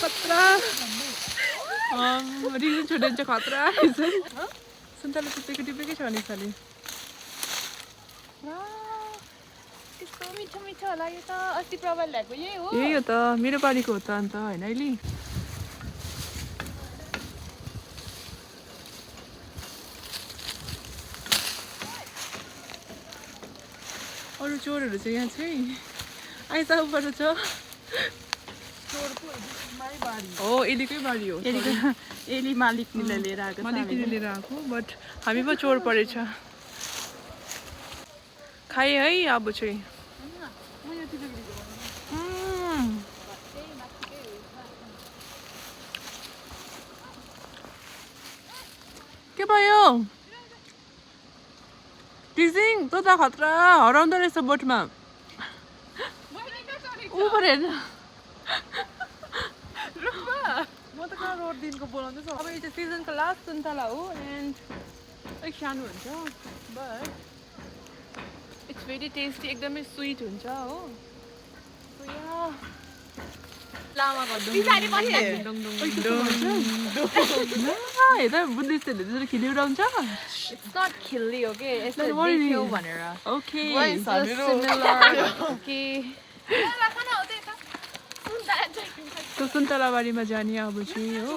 खतरा रिजन छोडेर चाहिँ खतरा रिजन सुन्तला टिपेकै छ नि साली कस्तो मिठो मिठो होला यो त अस्ति प्रबल ल्याएको यही हो यही हो त मेरो बारीको हो त अन्त होइन अहिले अरू चोरहरू चाहिँ यहाँ चाहिँ आइसाउबाट छ हो एलीकै बारी हो एली मालिकले लिएर आएको मालिकले लिएर आएको बट हामी पो चोर परेछ खाएँ है अब चाहिँ के भयो टिजिङ तँ त खतरा हराउँदो रहेछ बोटमा ऊ परेन म त कहाँ रोड दिनको बोलाउँदैछु अब यो चाहिँ सिजनको लास्ट सुन्तला हो एन्ड अलिक सानो हुन्छ बट इट्स भेरी टेस्टी एकदमै स्विट हुन्छ हो लामाको हेर बुद्धिस्टहरूले त्यसरी खिली उडाउँछ It's not खिल्ली हो के Then यस्तो what do you देख्यो mean? भनेर ओके कि त्यो सुन्तलाबारीमा जाने अब चाहिँ हो